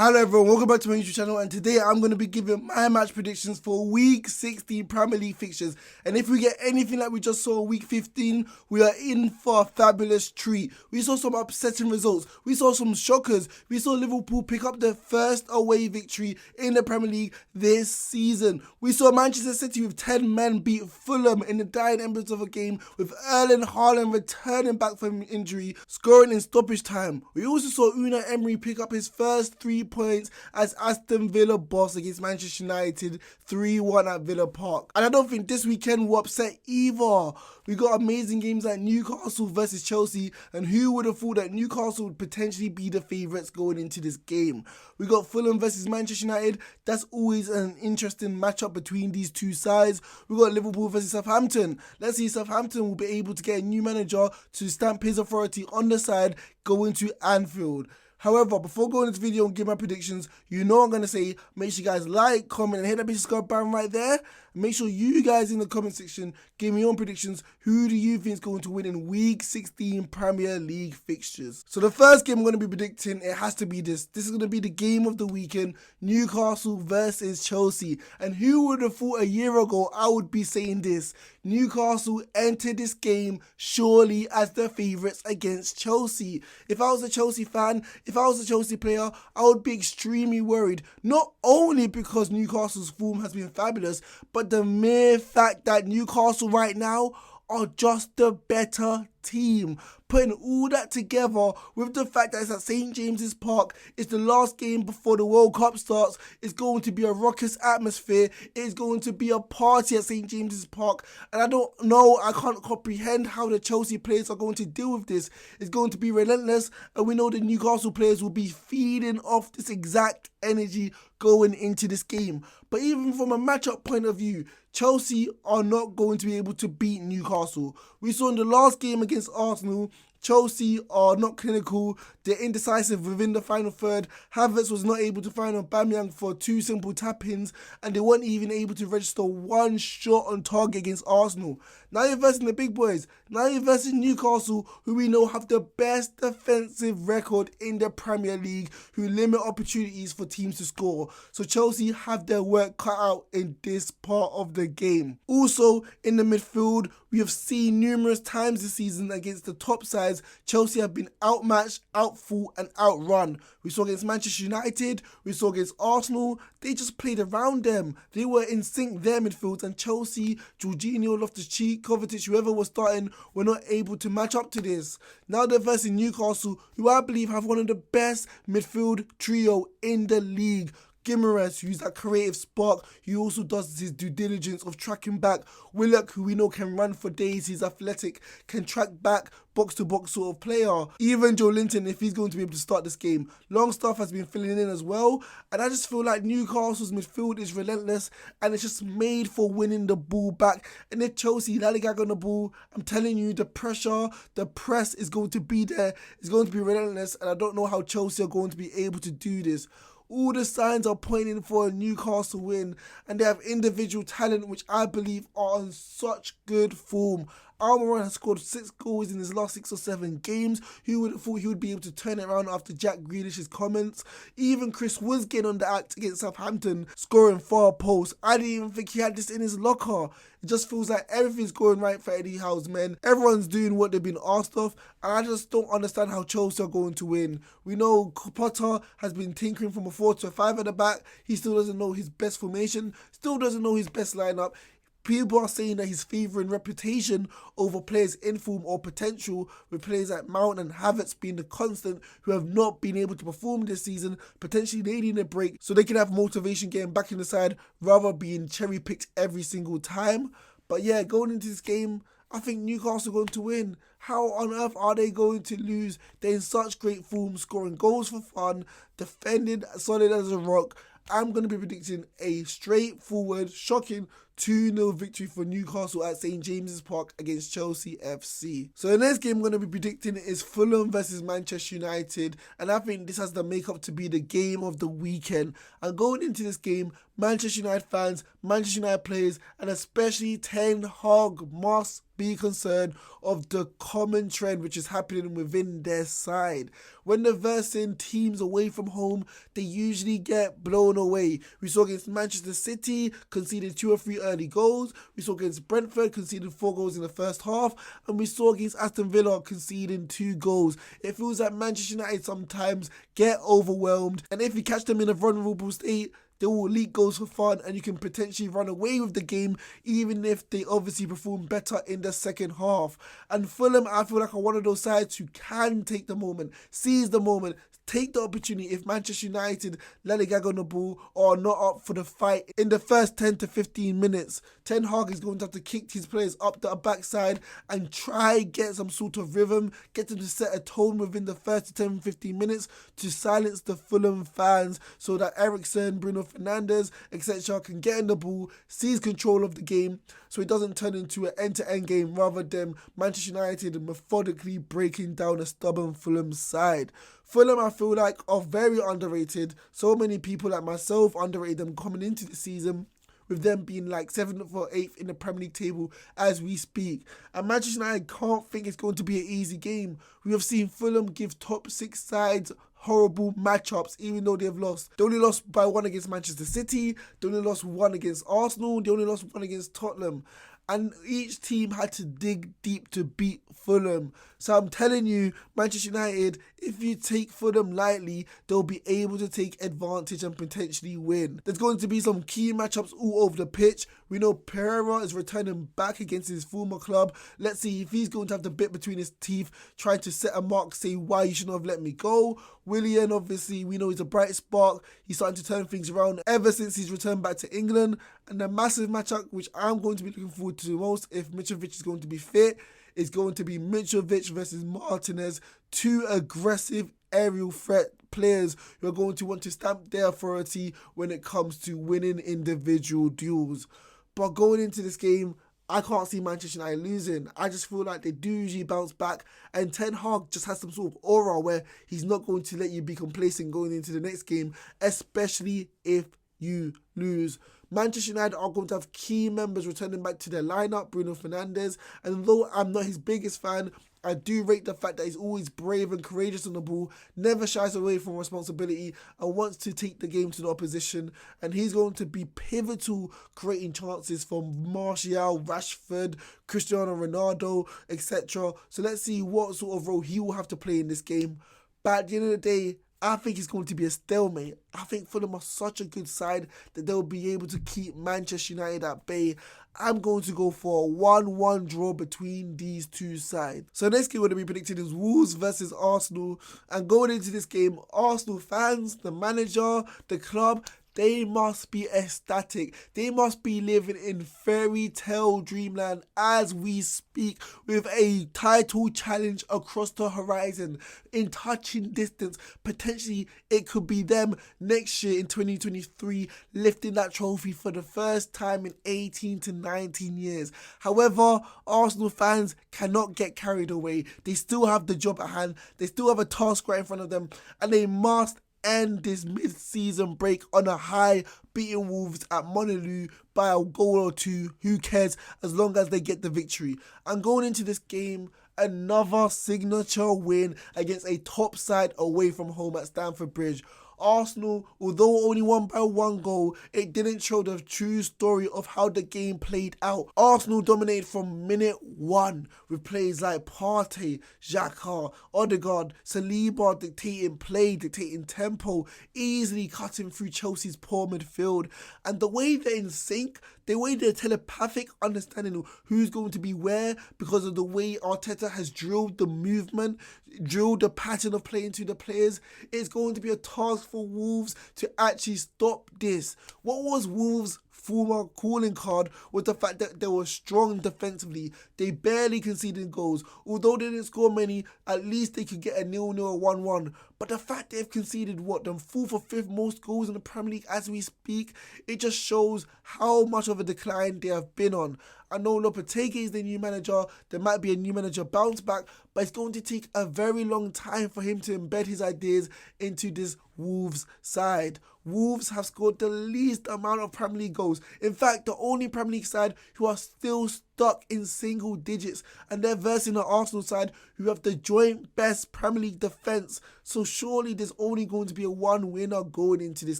Hello everyone, welcome back to my YouTube channel, and today I'm going to be giving my match predictions for week 16 Premier League fixtures. And if we get anything like we just saw week 15, we are in for a fabulous treat. We saw some upsetting results, we saw some shockers, we saw Liverpool pick up their first away victory in the Premier League this season. We saw Manchester City with 10 men beat Fulham in the dying embers of a game, with Erling Haaland returning back from injury, scoring in stoppage time. We also saw Unai Emery pick up his first 3 points as Aston Villa boss against Manchester United 3-1 at Villa Park. And I don't think this weekend will upset either. We got amazing games like Newcastle versus Chelsea, and who would have thought that Newcastle would potentially be the favourites going into this game. We got Fulham versus Manchester United. That's always an interesting matchup between these two sides. We got Liverpool versus Southampton. Let's see if Southampton will be able to get a new manager to stamp his authority on the side going to Anfield. However, before going into the video and give my predictions, you know I'm going to say, make sure you guys like, comment, and hit that big subscribe button right there. Make sure you guys in the comment section give me your own predictions. Who do you think is going to win in week 16 Premier League fixtures? So the first game I'm going to be predicting, it has to be this. This is going to be the game of the weekend, Newcastle versus Chelsea. And who would have thought a year ago I would be saying this? Newcastle entered this game surely as the favourites against Chelsea. If I was a Chelsea fan, if I was a Chelsea player, I would be extremely worried. Not only because Newcastle's form has been fabulous, but the mere fact that Newcastle right now are just the better team. Putting all that together with the fact that it's at St. James's Park, it's the last game before the World Cup starts, it's going to be a raucous atmosphere, it's going to be a party at St. James's Park, and I don't know, I can't comprehend how the Chelsea players are going to deal with this. It's going to be relentless, and we know the Newcastle players will be feeding off this exact energy going into this game. But even from a matchup point of view, Chelsea are not going to be able to beat Newcastle. We saw in the last game against Arsenal, Chelsea are not clinical, they're indecisive within the final third. Havertz was not able to find Aubameyang for 2 simple tap-ins, and they weren't even able to register 1 shot on target against Arsenal. Now you're versing the big boys. Now you're versing Newcastle, who we know have the best defensive record in the Premier League, who limit opportunities for teams to score. So Chelsea have their work cut out in this part of the game. Also, in the midfield, we have seen numerous times this season against the top sides, Chelsea have been outmatched, outfought, and outrun. We saw against Manchester United, we saw against Arsenal, they just played around them. They were in sync, their midfields, and Chelsea, Jorginho, Loftus-Cheek, Kovacic, whoever was starting, were not able to match up to this. Now they're versing Newcastle, who I believe have one of the best midfield trio in the league. Guimaraes, who's that creative spark, he also does his due diligence of tracking back. Willock, who we know can run for days, he's athletic, can track back, box-to-box sort of player. Even Joe Linton, if he's going to be able to start this game. Longstaff has been filling in as well, and I just feel like Newcastle's midfield is relentless, and it's just made for winning the ball back. And if Chelsea lollygag on the ball, I'm telling you, the pressure, the press is going to be there, it's going to be relentless, and I don't know how Chelsea are going to be able to do this. All the signs are pointing for a Newcastle win, and they have individual talent which I believe are on such good form. Almiron has scored 6 goals in his last 6 or 7 games. Who would have thought he would be able to turn it around after Jack Grealish's comments? Even Chris was getting on the act against Southampton, scoring 4 posts. I didn't even think he had this in his locker. It just feels like everything's going right for Eddie Howe's men. Everyone's doing what they've been asked of, and I just don't understand how Chelsea are going to win. We know Potter has been tinkering from a 4 to a 5 at the back. He still doesn't know his best formation, still doesn't know his best lineup. People are saying that he's favouring reputation over players in form or potential, with players like Mount and Havertz being the constant who have not been able to perform this season, potentially needing a break so they can have motivation getting back in the side rather being cherry-picked every single time. But yeah, going into this game, I think Newcastle are going to win. How on earth are they going to lose? They're in such great form, scoring goals for fun, defending solid as a rock. I'm going to be predicting a straightforward, shocking 2-0 victory for Newcastle at St James's Park against Chelsea FC. So the next game I'm going to be predicting is Fulham versus Manchester United, and I think this has the makeup to be the game of the weekend. And going into this game, Manchester United fans, Manchester United players, and especially Ten Hag must be concerned of the common trend which is happening within their side. When they're versing teams away from home, they usually get blown away. We saw against Manchester City, conceded 2 or 3 early goals. We saw against Brentford, conceded 4 goals in the first half. And we saw against Aston Villa, conceding 2 goals. It feels like Manchester United sometimes get overwhelmed. And if you catch them in a vulnerable state, they will leak goals for fun, and you can potentially run away with the game, even if they obviously perform better in the second half. And Fulham, I feel like, are one of those sides who can take the moment, seize the moment, take the opportunity if Manchester United let a gag on the ball or are not up for the fight in the first 10 to 15 minutes. Ten Hag is going to have to kick his players up the backside and try get some sort of rhythm, get them to set a tone within the first to 10 15 minutes to silence the Fulham fans so that Eriksen, Bruno Fernandes, etc. can get in the ball, seize control of the game so it doesn't turn into an end-to-end game rather than Manchester United methodically breaking down a stubborn Fulham side. Fulham, I feel like, are very underrated. So many people like myself underrated them coming into the season, with them being like 7th or 8th in the Premier League table as we speak. And Manchester United can't think it's going to be an easy game. We have seen Fulham give top 6 sides horrible matchups, even though they've lost. They only lost by 1 against Manchester City, they only lost 1 against Arsenal, they only lost 1 against Tottenham. And each team had to dig deep to beat Fulham. So I'm telling you, Manchester United, if you take Fulham lightly, they'll be able to take advantage and potentially win. There's going to be some key matchups all over the pitch. We know Pereira is returning back against his former club. Let's see if he's going to have the bit between his teeth, trying to set a mark, say why you shouldn't have let me go. Willian, obviously, we know he's a bright spark. He's starting to turn things around ever since he's returned back to England. And the massive matchup, which I'm going to be looking forward to the most, if Mitrovic is going to be fit, is going to be Mitrovic versus Martinez. 2 aggressive aerial threat players who are going to want to stamp their authority when it comes to winning individual duels. But going into this game, I can't see Manchester United losing. I just feel like they do usually bounce back, and Ten Hag just has some sort of aura where he's not going to let you be complacent going into the next game, especially if you lose. Manchester United are going to have key members returning back to their lineup, Bruno Fernandes, and though I'm not his biggest fan, I do rate the fact that he's always brave and courageous on the ball, never shies away from responsibility, and wants to take the game to the opposition. And he's going to be pivotal, creating chances for Martial, Rashford, Cristiano Ronaldo, etc. So let's see what sort of role he will have to play in this game. But at the end of the day, I think it's going to be a stalemate. I think Fulham are such a good side that they'll be able to keep Manchester United at bay. I'm going to go for a 1-1 draw between these two sides. So next game we're going to be predicting is Wolves versus Arsenal. And going into this game, Arsenal fans, the manager, the club, they must be ecstatic. They must be living in fairy tale dreamland as we speak, with a title challenge across the horizon, in touching distance. Potentially, it could be them next year in 2023 lifting that trophy for the first time in 18 to 19 years. However, Arsenal fans cannot get carried away. They still have the job at hand. They still have a task right in front of them, and they must end this mid-season break on a high, beating Wolves at Molineux by a goal or 2. Who cares, as long as they get the victory. And going into this game, another signature win against a top side away from home at Stamford Bridge. Arsenal, although only won by 1 goal, it didn't show the true story of how the game played out. Arsenal dominated from minute 1 with players like Partey, Xhaka, Odegaard, Saliba dictating play, dictating tempo, easily cutting through Chelsea's poor midfield. And the way they're in sync, the way they're telepathic understanding of who's going to be where, because of the way Arteta has drilled the movement, drilled the pattern of play into the players, it's going to be a task for Wolves to actually stop this. What was Wolves' former calling card was the fact that they were strong defensively. They barely conceded goals. Although they didn't score many, at least they could get a 0-0 or 1-1. But the fact they've conceded, the 4th or 5th most goals in the Premier League as we speak, it just shows how much of a decline they have been on. I know Lopetegui is the new manager. There might be a new manager bounce back, but it's going to take a very long time for him to embed his ideas into this Wolves side. Wolves have scored the least amount of Premier League goals. In fact, the only Premier League side who are still stuck in single digits, and they're versing the Arsenal side who have the joint best Premier League defence. So surely there's only going to be a one winner going into this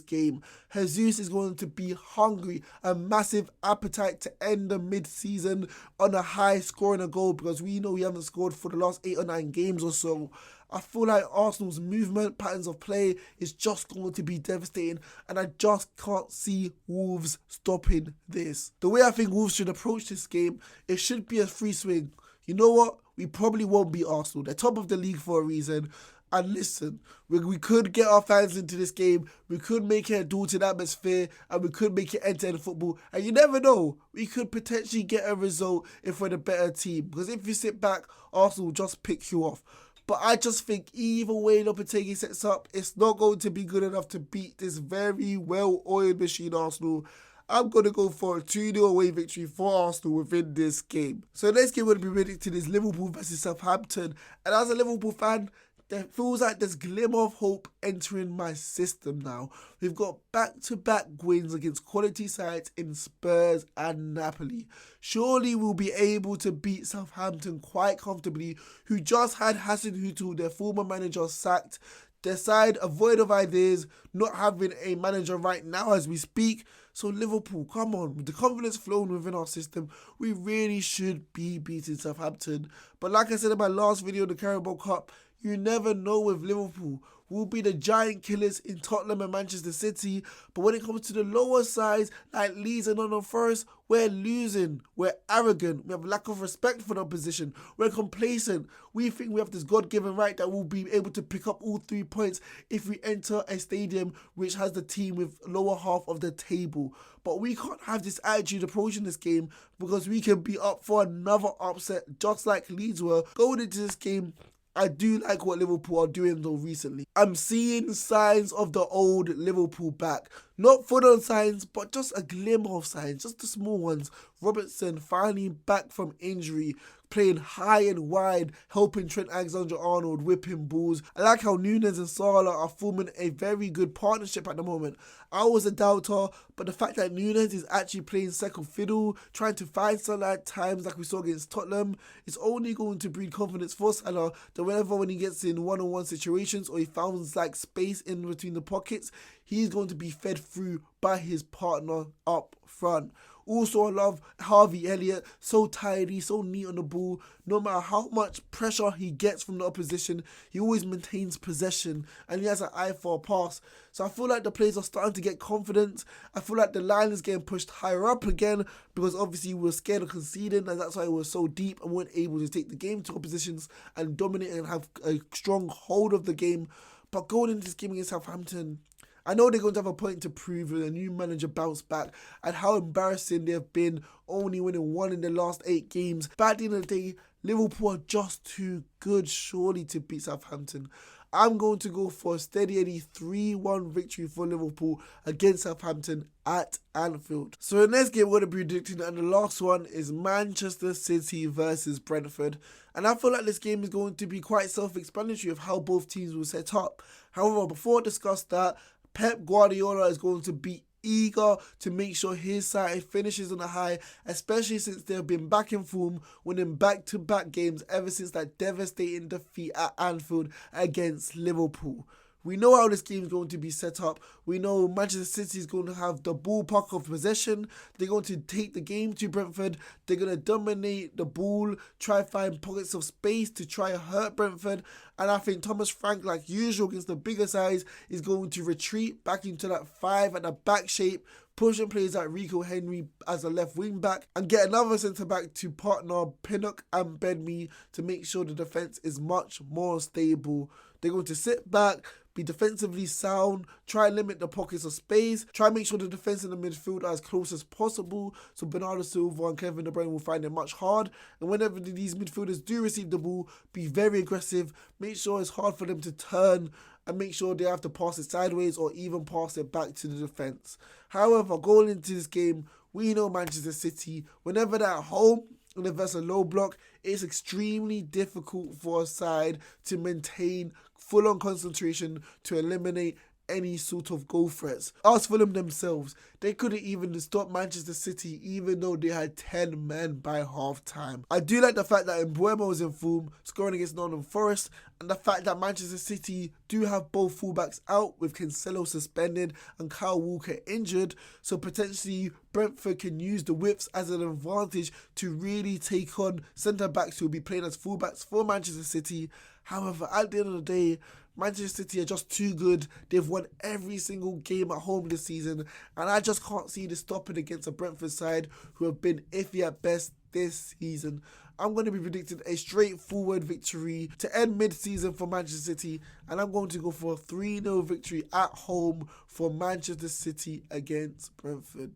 game. Jesus is going to be hungry, a massive appetite to end the mid-season on a high scoring a goal, because we know we haven't scored for the last 8 or 9 games or so. I feel like Arsenal's movement, patterns of play is just going to be devastating, and I just can't see Wolves stopping this. The way I think Wolves should approach this game, it should be a free swing. You know what? We probably won't beat Arsenal. They're top of the league for a reason. And listen, we could get our fans into this game, we could make it a daunting atmosphere, and we could make it end-to-end football. And you never know, we could potentially get a result if we're the better team. Because if you sit back, Arsenal will just pick you off. But I just think either way Lopetegui sets up, it's not going to be good enough to beat this very well-oiled machine Arsenal. I'm going to go for a 2-0 away victory for Arsenal within this game. So the next game we're going to be predicting is Liverpool versus Southampton. And as a Liverpool fan, it feels like there's glimmer of hope entering my system now. We've got back-to-back wins against quality sides in Spurs and Napoli. Surely we'll be able to beat Southampton quite comfortably, who just had Hasenhüttl, their former manager, sacked. Their side are void of ideas, not having a manager right now as we speak. So Liverpool, come on, with the confidence flowing within our system, we really should be beating Southampton. But like I said in my last video, the Carabao Cup, you never know with Liverpool. We'll be the giant killers in Tottenham and Manchester City. But when it comes to the lower sides, like Leeds and Nottm first, we're losing. We're arrogant. We have lack of respect for the opposition. We're complacent. We think we have this God-given right that we'll be able to pick up all 3 points if we enter a stadium which has the team with lower half of the table. But we can't have this attitude approaching this game, because we can be up for another upset just like Leeds were. Going into this game, I do like what Liverpool are doing though recently. I'm seeing signs of the old Liverpool back. Not full-on signs, but just a glimmer of signs, just the small ones. Robertson finally back from injury, playing high and wide, helping Trent Alexander-Arnold whipping balls. I like how Núñez and Salah are forming a very good partnership at the moment. I was a doubter, but the fact that Núñez is actually playing second fiddle, trying to find Salah at times like we saw against Tottenham, is only going to breed confidence for Salah that when he gets in one-on-one situations or he finds like space in between the pockets, he's going to be fed through by his partner up front. Also, I love Harvey Elliott, so tidy, so neat on the ball. No matter how much pressure he gets from the opposition, he always maintains possession and he has an eye for a pass. So I feel like the players are starting to get confidence. I feel like the line is getting pushed higher up again, because obviously we were scared of conceding, and that's why we were so deep and weren't able to take the game to oppositions and dominate and have a strong hold of the game. But going into this game against Southampton, I know they're going to have a point to prove with a new manager bounce back, and how embarrassing they have been, only winning 1 in the last 8 games. But at the end of the day, Liverpool are just too good surely to beat Southampton. I'm going to go for a steady Eddie 3-1 victory for Liverpool against Southampton at Anfield. So the next game we're going to be predicting, and the last one, is Manchester City versus Brentford. And I feel like this game is going to be quite self-explanatory of how both teams will set up. However, before I discuss that, Pep Guardiola is going to be eager to make sure his side finishes on a high, especially since they've been back in form, winning back-to-back games ever since that devastating defeat at Anfield against Liverpool. We know how this game is going to be set up. We know Manchester City is going to have the ballpark of possession. They're going to take the game to Brentford. They're going to dominate the ball, try find pockets of space to try and hurt Brentford. And I think Thomas Frank, like usual against the bigger sides, is going to retreat back into that 5 at the back shape, pushing players like Rico Henry as a left wing back, and get another centre back to partner Pinnock and Benme to make sure the defence is much more stable. They're going to sit back, be defensively sound, try and limit the pockets of space, try and make sure the defence in the midfield are as close as possible, so Bernardo Silva and Kevin De Bruyne will find it much hard. And whenever these midfielders do receive the ball, be very aggressive, make sure it's hard for them to turn and make sure they have to pass it sideways or even pass it back to the defence. However, going into this game, we know Manchester City, whenever they're at home and if there's a low block, it's extremely difficult for a side to maintain full-on concentration to eliminate any sort of goal threats. As Fulham themselves, they couldn't even stop Manchester City even though they had 10 men by half-time. I do like the fact that Mbeumo was in form, scoring against Nottingham Forest, and the fact that Manchester City do have both fullbacks out with Cancelo suspended and Kyle Walker injured, so potentially Brentford can use the widths as an advantage to really take on centre-backs who will be playing as fullbacks for Manchester City. However, at the end of the day, Manchester City are just too good. They've won every single game at home this season, and I just can't see this stopping against a Brentford side who have been iffy at best this season. I'm going to be predicting a straightforward victory to end mid-season for Manchester City, and I'm going to go for a 3-0 victory at home for Manchester City against Brentford.